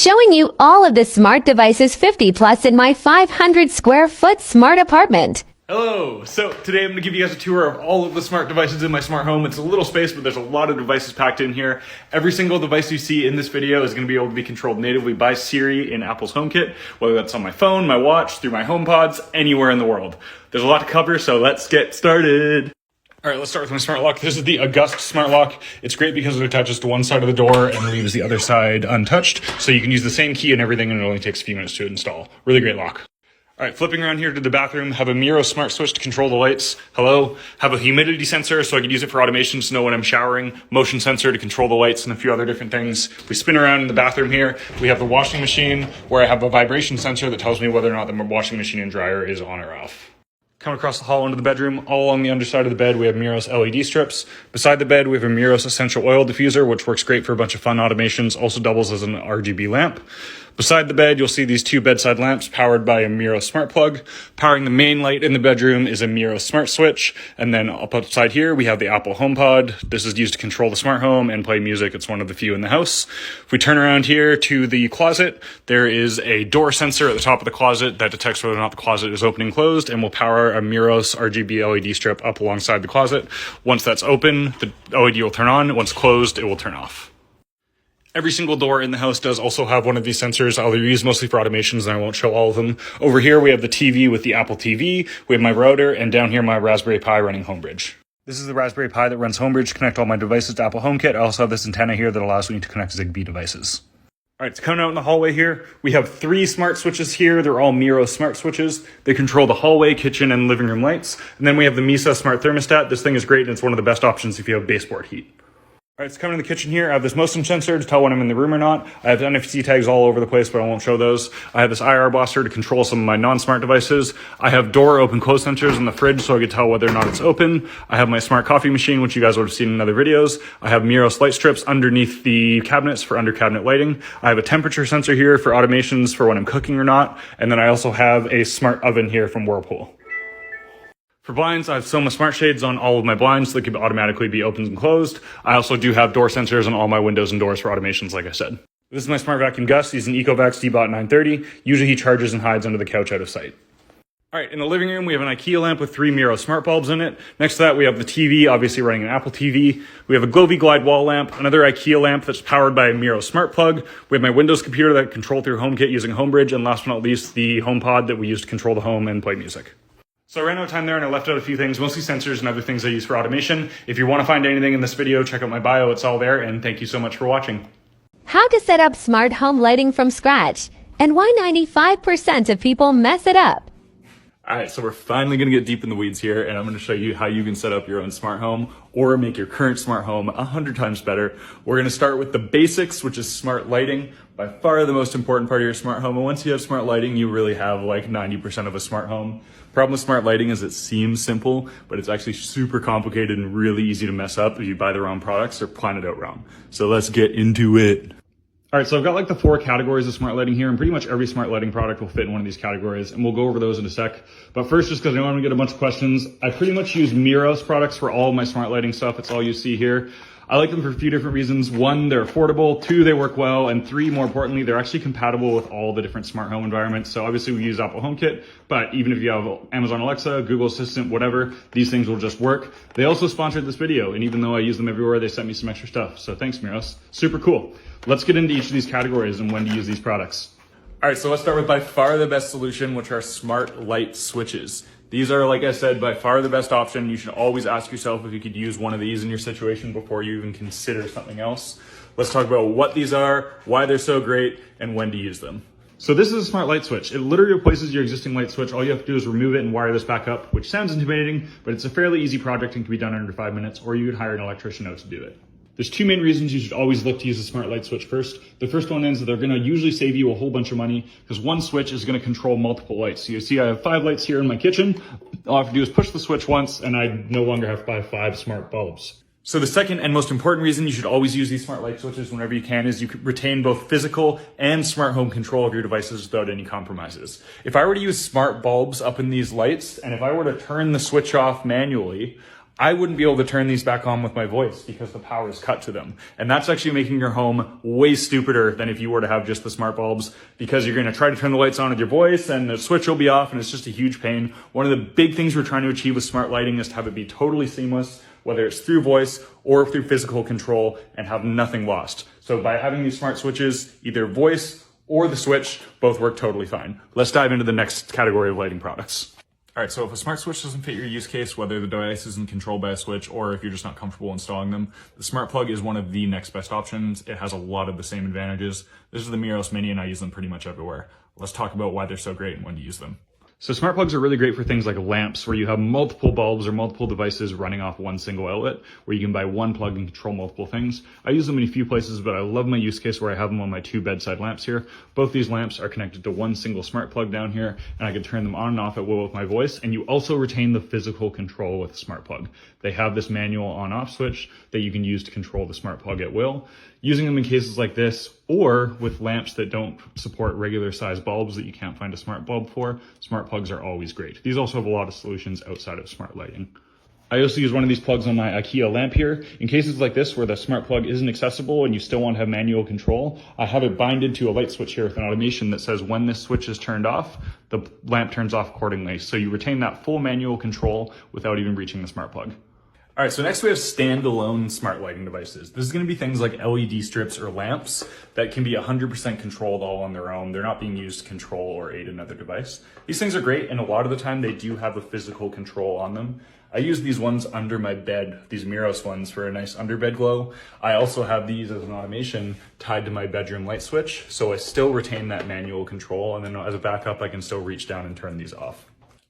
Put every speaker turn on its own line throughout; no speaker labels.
showing you all of the smart devices 50 plus in my 500 square foot smart apartment.
Hello! So today I'm going to give you guys a tour of all of the smart devices in my smart home. It's a little space, but there's a lot of devices packed in here. Every single device you see in this video is going to be able to be controlled natively by Siri in Apple's HomeKit, whether that's on my phone, my watch, through my HomePods, anywhere in the world. There's a lot to cover, so let's get started. All right, let's start with my smart lock. This is the August smart lock. It's great because it attaches to one side of the door and leaves the other side untouched. So you can use the same key and everything, and it only takes a few minutes to install. Really great lock. All right, flipping around here to the bathroom, have a Meross smart switch to control the lights. Hello. Have a humidity sensor so I could use it for automation to know when I'm showering. Motion sensor to control the lights and a few other different things. If we spin around in the bathroom here, we have the washing machine where I have a vibration sensor that tells me whether or not the washing machine and dryer is on or off. Come across the hall into the bedroom. All along the underside of the bed, we have Meross LED strips. Beside the bed, we have a Meross essential oil diffuser, which works great for a bunch of fun automations, also doubles as an RGB lamp. Beside the bed, you'll see these two bedside lamps powered by a Meross smart plug. Powering the main light in the bedroom is a Meross smart switch. And then up outside here, we have the Apple HomePod. This is used to control the smart home and play music. It's one of the few in the house. If we turn around here to the closet, there is a door sensor at the top of the closet that detects whether or not the closet is open and closed and will power a Meross RGB LED strip up alongside the closet. Once that's open, the LED will turn on. Once closed, it will turn off. Every single door in the house does also have one of these sensors. I'll use mostly for automations and I won't show all of them. Over here, we have the TV with the Apple TV. We have my router, and down here, my Raspberry Pi running Homebridge. This is the Raspberry Pi that runs Homebridge to connect all my devices to Apple HomeKit. I also have this antenna here that allows me to connect Zigbee devices. All right, so coming out in the hallway here, we have 3 smart switches here. They're all Meross smart switches. They control the hallway, kitchen, and living room lights. And then we have the Mysa smart thermostat. This thing is great, and it's one of the best options if you have baseboard heat. All right, so coming to the kitchen here, I have this motion sensor to tell when I'm in the room or not. I have NFC tags all over the place, but I won't show those. I have this IR bosser to control some of my non-smart devices. I have door open close sensors in the fridge so I can tell whether or not it's open. I have my smart coffee machine, which you guys would have seen in other videos. I have Meross light strips underneath the cabinets for under cabinet lighting. I have a temperature sensor here for automations for when I'm cooking or not. And then I also have a smart oven here from Whirlpool. For blinds, I have Soma smart shades on all of my blinds so they can automatically be opened and closed. I also do have door sensors on all my windows and doors for automations, like I said. This is my smart vacuum Gus using Ecovacs D-Bot 930. Usually he charges and hides under the couch out of sight. All right, in the living room, we have an IKEA lamp with 3 Meross smart bulbs in it. Next to that, we have the TV, obviously running an Apple TV. We have a Govee glide wall lamp, another IKEA lamp that's powered by a Meross smart plug. We have my Windows computer that I control through HomeKit using Homebridge, and last but not least, the HomePod that we use to control the home and play music. So I ran out of time there and I left out a few things, mostly sensors and other things I use for automation. If you want to find anything in this video, check out my bio, it's all there, and thank you so much for watching.
How to set up smart home lighting from scratch, and why 95% of people mess it up.
All right, so we're finally going to get deep in the weeds here, and I'm going to show you how you can set up your own smart home or make your current smart home 100 times better. We're going to start with the basics, which is smart lighting, by far the most important part of your smart home. And once you have smart lighting, you really have like 90% of a smart home. Problem with smart lighting is it seems simple, but it's actually super complicated and really easy to mess up if you buy the wrong products or plan it out wrong. So let's get into it. All right, so I've got like the 4 categories of smart lighting here, and pretty much every smart lighting product will fit in one of these categories, and we'll go over those in a sec. But first, just because I want to get a bunch of questions, I pretty much use Meross products for all of my smart lighting stuff. It's all you see here. I like them for a few different reasons. 1, they're affordable. 2, they work well. And 3, more importantly, they're actually compatible with all the different smart home environments. So obviously we use Apple HomeKit, but even if you have Amazon Alexa, Google Assistant, whatever, these things will just work. They also sponsored this video, and even though I use them everywhere, they sent me some extra stuff. So thanks, Meross. Super cool. Let's get into each of these categories and when to use these products. All right, so let's start with by far the best solution, which are smart light switches. These are, like I said, by far the best option. You should always ask yourself if you could use one of these in your situation before you even consider something else. Let's talk about what these are, why they're so great, and when to use them. So this is a smart light switch. It literally replaces your existing light switch. All you have to do is remove it and wire this back up, which sounds intimidating, but it's a fairly easy project and can be done in under 5 minutes, or you could hire an electrician out to do it. There's 2 main reasons you should always look to use a smart light switch first. The first one is that they're going to usually save you a whole bunch of money because one switch is going to control multiple lights. So you see I have 5 lights here in my kitchen. All I have to do is push the switch once and I no longer have 5 smart bulbs. So the second and most important reason you should always use these smart light switches whenever you can is you can retain both physical and smart home control of your devices without any compromises. If I were to use smart bulbs up in these lights and if I were to turn the switch off manually, I wouldn't be able to turn these back on with my voice because the power is cut to them. And that's actually making your home way stupider than if you were to have just the smart bulbs, because you're going to try to turn the lights on with your voice and the switch will be off and it's just a huge pain. One of the big things we're trying to achieve with smart lighting is to have it be totally seamless, whether it's through voice or through physical control, and have nothing lost. So by having these smart switches, either voice or the switch both work totally fine. Let's dive into the next category of lighting products. All right, so if a smart switch doesn't fit your use case, whether the device isn't controlled by a switch or if you're just not comfortable installing them, the smart plug is one of the next best options. It has a lot of the same advantages. This is the Meross Mini and I use them pretty much everywhere. Let's talk about why they're so great and when to use them. So smart plugs are really great for things like lamps, where you have multiple bulbs or multiple devices running off one single outlet, where you can buy one plug and control multiple things. I use them in a few places, but I love my use case where I have them on my two bedside lamps here. Both these lamps are connected to one single smart plug down here, and I can turn them on and off at will with my voice. And you also retain the physical control with the smart plug. They have this manual on-off switch that you can use to control the smart plug at will. Using them in cases like this, or with lamps that don't support regular size bulbs that you can't find a smart bulb for, smart plugs are always great. These also have a lot of solutions outside of smart lighting. I also use one of these plugs on my IKEA lamp here. In cases like this where the smart plug isn't accessible and you still want to have manual control, I have it binded to a light switch here with an automation that says when this switch is turned off, the lamp turns off accordingly. So you retain that full manual control without even reaching the smart plug. All right, so next we have standalone smart lighting devices. This is going to be things like LED strips or lamps that can be 100% controlled all on their own. They're not being used to control or aid another device. These things are great, and a lot of the time they do have a physical control on them. I use these ones under my bed, these Meross ones, for a nice underbed glow. I also have these as an automation tied to my bedroom light switch, so I still retain that manual control, and then as a backup, I can still reach down and turn these off.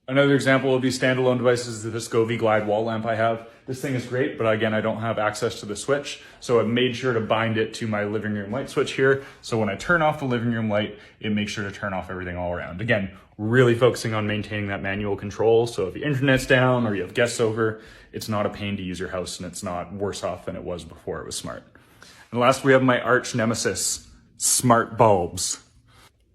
Another example of these standalone devices is this Govee Glide wall lamp I have. This thing is great, but again, I don't have access to the switch, so I've made sure to bind it to my living room light switch here. So when I turn off the living room light, it makes sure to turn off everything all around. Again, really focusing on maintaining that manual control. So if your internet's down or you have guests over, it's not a pain to use your house and it's not worse off than it was before it was smart. And last, we have my arch nemesis, smart bulbs.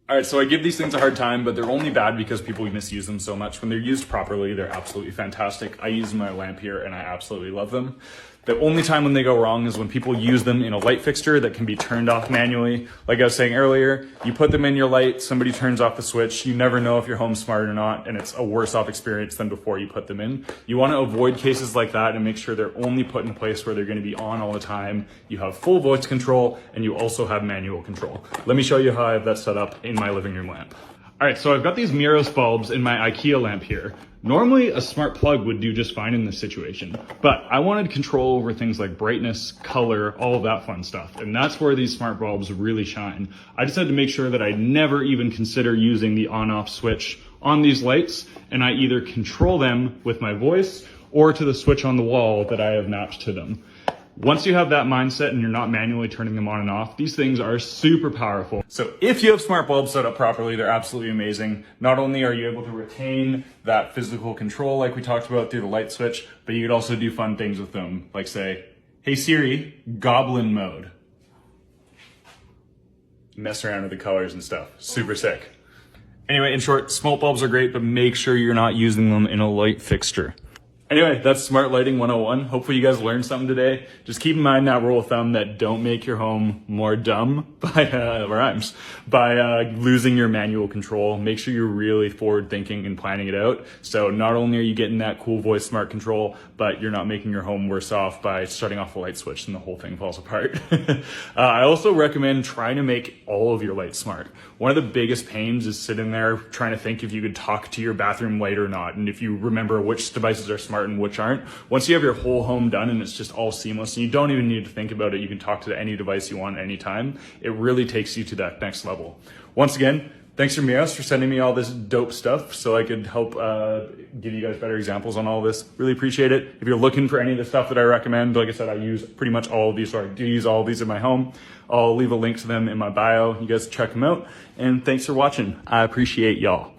All right, so I give these things a hard time, but they're only bad because people misuse them so much. When they're used properly, they're absolutely fantastic. I use them in my lamp here and I absolutely love them. The only time when they go wrong is when people use them in a light fixture that can be turned off manually. Like I was saying earlier, you put them in your light, somebody turns off the switch, you never know if your home's smart or not, and it's a worse off experience than before you put them in. You want to avoid cases like that and make sure they're only put in a place where they're going to be on all the time. You have full voice control and you also have manual control. Let me show you how I have that set up in my living room lamp. All right, so I've got these Meross bulbs in my IKEA lamp here. Normally, a smart plug would do just fine in this situation, but I wanted control over things like brightness, color, all of that fun stuff, and that's where these smart bulbs really shine. I just had to make sure that I never even consider using the on-off switch on these lights, and I either control them with my voice or to the switch on the wall that I have mapped to them. Once you have that mindset and you're not manually turning them on and off, these things are super powerful. So if you have smart bulbs set up properly, they're absolutely amazing. Not only are you able to retain that physical control like we talked about through the light switch, but you could also do fun things with them, like say, hey Siri, goblin mode. Mess around with the colors and stuff. Super sick. Anyway, in short, smart bulbs are great, but make sure you're not using them in a light fixture. Anyway, that's Smart Lighting 101. Hopefully you guys learned something today. Just keep in mind that rule of thumb that don't make your home more dumb by losing your manual control. Make sure you're really forward thinking and planning it out. So not only are you getting that cool voice smart control, but you're not making your home worse off by shutting off the light switch and the whole thing falls apart. I also recommend trying to make all of your lights smart. One of the biggest pains is sitting there trying to think if you could talk to your bathroom light or not, and if you remember which devices are smart and which aren't. Once you have your whole home done and it's just all seamless and you don't even need to think about it, you can talk to any device you want anytime. It really takes you to that next level. Once again, thanks for Meross for sending me all this dope stuff so I could help give you guys better examples on all this. Really appreciate it. If you're looking for any of the stuff that I recommend, like I said, I use pretty much all of these, so I do use all of these in my home. I'll leave a link to them in my bio. You guys check them out. And thanks for watching. I appreciate y'all.